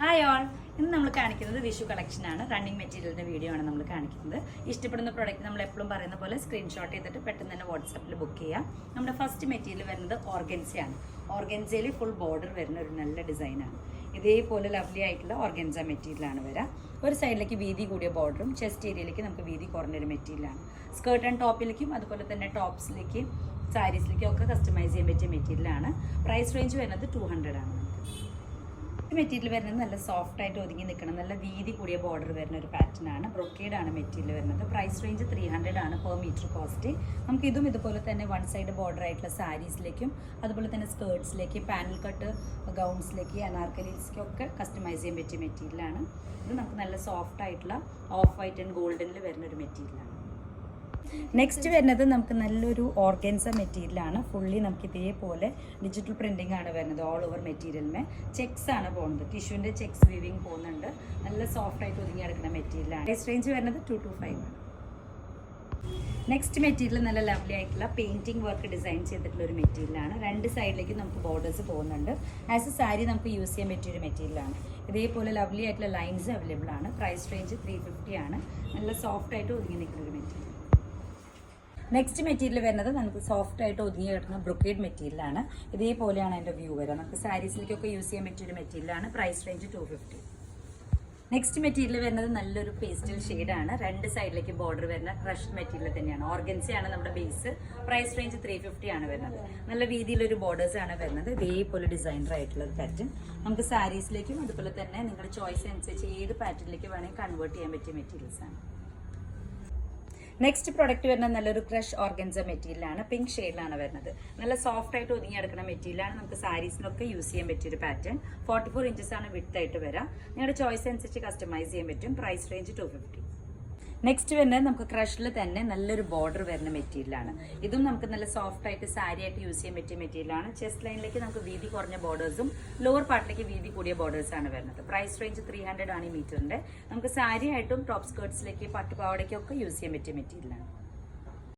Hi all, ഇന്ന് നമ്മൾ കാണിക്കുന്നത് വിഷു കളക്ഷനാണ്. റണ്ണിങ് മെറ്റീരിയലിന്റെ വീഡിയോ ആണ് നമ്മൾ കാണിക്കുന്നത്. ഇഷ്ടപ്പെടുന്ന പ്രോഡക്റ്റ് നമ്മൾ എപ്പോഴും പറയുന്ന പോലെ സ്ക്രീൻഷോട്ട് ചെയ്തിട്ട് പെട്ടെന്ന് തന്നെ വാട്സാപ്പിൽ ബുക്ക് ചെയ്യാം. നമ്മുടെ ഫസ്റ്റ് മെറ്റീരിയൽ വരുന്നത് ഓർഗൻസയാണ്. ഓർഗൻസയിൽ ഫുൾ ബോർഡർ വരുന്ന ഒരു നല്ല ഡിസൈനാണ്. ഇതേപോലെ ലവ്ലി ആയിട്ടുള്ള ഓർഗൻസ മെറ്റീരിയലാണ് വരിക. ഒരു സൈഡിലേക്ക് വീതി കൂടിയ ബോർഡറും ചെസ്റ്റ് ഏരിയയിലേക്ക് നമുക്ക് വീതി കുറഞ്ഞൊരു മെറ്റീരിയലാണ്. സ്കേർട്ട് ആൻഡ് ടോപ്പിലേക്കും അതുപോലെ തന്നെ ടോപ്സിലേക്കും സാരീസിലേക്കും ഒക്കെ കസ്റ്റമൈസ് ചെയ്യാൻ പറ്റിയ മെറ്റീരിയലാണ്. പ്രൈസ് റേഞ്ച് വരുന്നത് 200 ആണ്. മെറ്റീരിയൽ വരുന്നത് നല്ല സോഫ്റ്റ് ആയിട്ട് ഒതുങ്ങി നിൽക്കണം, നല്ല വീതി കൂടിയ ബോർഡർ വരുന്ന ഒരു പാറ്റേൺ ആണ്. ബ്രൊക്കേഡ് ആണ് മെറ്റീരിയൽ വരുന്നത്. പ്രൈസ് റേഞ്ച് 300 ആണ് പെർ മീറ്റർ കോസ്റ്റ്. നമുക്ക് ഇതും ഇതുപോലെ തന്നെ വൺ സൈഡ് ബോർഡർ ആയിട്ടുള്ള സാരീസിലേക്കും അതുപോലെ തന്നെ സ്കേർട്സിലേക്ക്, പാനൽ കട്ട് ഗൗൺസിലേക്ക്, അനാർക്കലീസിലേക്കും ഒക്കെ കസ്റ്റമൈസ് ചെയ്യാൻ പറ്റിയ മെറ്റീരിയലാണ്. ഇത് നമുക്ക് നല്ല സോഫ്റ്റ് ആയിട്ടുള്ള ഓഫ് വൈറ്റ് ആൻഡ് ഗോൾഡനിൽ വരുന്ന ഒരു മെറ്റീരിയലാണ്. നെക്സ്റ്റ് വരുന്നത് നമുക്ക് നല്ലൊരു ഓർഗൻസ മെറ്റീരിയലാണ്. ഫുള്ളി നമുക്ക് ഇതേപോലെ ഡിജിറ്റൽ പ്രിന്റിംഗ് ആണ് വരുന്നത്. ഓൾ ഓവർ മെറ്റീരിയലിന് ചെക്സ് ആണ് പോകുന്നത്. ടിഷ്യൂവിൻ്റെ ചെക്സ് വീവിങ് പോകുന്നുണ്ട്. നല്ല സോഫ്റ്റ് ആയിട്ട് ഒതുങ്ങി കിടക്കുന്ന മെറ്റീരിയലാണ്. പ്രൈസ് റേഞ്ച് വരുന്നത് 225 ആണ്. നെക്സ്റ്റ് മെറ്റീരിയൽ നല്ല ലവ്ലി ആയിട്ടുള്ള പെയിന്റിംഗ് വർക്ക് ഡിസൈൻ ചെയ്തിട്ടുള്ള ഒരു മെറ്റീരിയലാണ്. രണ്ട് സൈഡിലേക്ക് നമുക്ക് ബോർഡേഴ്സ് പോകുന്നുണ്ട്. ആസ് എ സാരി നമുക്ക് യൂസ് ചെയ്യാൻ പറ്റിയ ഒരു മെറ്റീരിയലാണ്. ഇതേപോലെ ലവ്ലി ആയിട്ടുള്ള ലൈൻസ് അവൈലബിൾ ആണ്. പ്രൈസ് റേഞ്ച് 350 ആണ്. നല്ല സോഫ്റ്റ് ആയിട്ട് ഒതുങ്ങി നിൽക്കുന്ന ഒരു മെറ്റീരിയൽ. നെക്സ്റ്റ് മെറ്റീരിയൽ വരുന്നത് നമുക്ക് സോഫ്റ്റ് ആയിട്ട് ഒതുങ്ങി കിടക്കുന്ന ബ്രൊക്കേഡ് മെറ്റീരിയലാണ്. ഇതേപോലെയാണ് അതിൻ്റെ വ്യൂ വരിക. നമുക്ക് സാരീസിലേക്കൊക്കെ യൂസ് ചെയ്യാൻ പറ്റിയൊരു മെറ്റീരിയലാണ്. Price range 250. നെക്സ്റ്റ് മെറ്റീരിയൽ വരുന്നത് നല്ലൊരു പേസ്റ്റൽ ഷെയ്ഡാണ്. രണ്ട് സൈഡിലേക്ക് ബോർഡർ വരുന്ന ക്രഷ് മെറ്റീരിയൽ തന്നെയാണ്. ഓർഗൻസയാണ് നമ്മുടെ ബേസ്. പ്രൈസ് റേഞ്ച് 350 ആണ് വരുന്നത്. നല്ല രീതിയിലൊരു ബോർഡേഴ്സ് ആണ് വരുന്നത്. ഇതേപോലെ ഡിസൈനർ ആയിട്ടുള്ള പാറ്റേൺ നമുക്ക് സാരീസിലേക്കും അതുപോലെ തന്നെ നിങ്ങളുടെ ചോയ്സ് അനുസരിച്ച് ഏത് പാറ്റേണിലേക്ക് വേണമെങ്കിൽ കൺവേർട്ട് ചെയ്യാൻ പറ്റിയ മെറ്റീരിയൽസ് ആണ്. നെക്സ്റ്റ് പ്രൊഡക്റ്റ് വരുന്നത് നല്ലൊരു ക്രഷ് ഓർഗൻസ മെറ്റീരിയലാണ്. പിങ്ക് ഷെയ്ഡിലാണ് വരുന്നത്. നല്ല സോഫ്റ്റ് ആയിട്ട് ഒതുങ്ങി കിടക്കുന്ന മെറ്റീരിയലാണ്. നമുക്ക് സാരീസിനൊക്കെ യൂസ് ചെയ്യാൻ പറ്റിയൊരു പാറ്റേൺ. 44 ഇഞ്ചസ് ആണ് വിഡ്ത്ത് ആയിട്ട് വരാം. നിങ്ങളുടെ ചോയ്സ് അനുസരിച്ച് കസ്റ്റമൈസ് ചെയ്യാൻ പറ്റും. Price range 250. നെക്സ്റ്റ് വരുന്നത് നമുക്ക് ക്രഷിൽ തന്നെ നല്ലൊരു ബോർഡർ വരുന്ന മെറ്റീരിയലാണ്. ഇതും നമുക്ക് നല്ല സോഫ്റ്റ് ആയിട്ട് സാരി ആയിട്ട് യൂസ് ചെയ്യാൻ പറ്റിയ മെറ്റീരിയലാണ്. ചെസ്റ്റ് ലൈനിലേക്ക് നമുക്ക് വീതി കുറഞ്ഞ ബോർഡേഴ്സും ലോവർ പാർട്ടിലേക്ക് വീതി കൂടിയ ബോർഡേഴ്സാണ് വരുന്നത്. പ്രൈസ് റേഞ്ച് 300 ആണ് ഈ മീറ്ററിന്റെ. നമുക്ക് സാരി ആയിട്ടും ടോപ്പ് സ്കേർട്സിലേക്ക്, പട്ടുപാവടയ്ക്കും ഒക്കെ യൂസ് ചെയ്യാൻ പറ്റിയ മെറ്റീരിയലാണ്.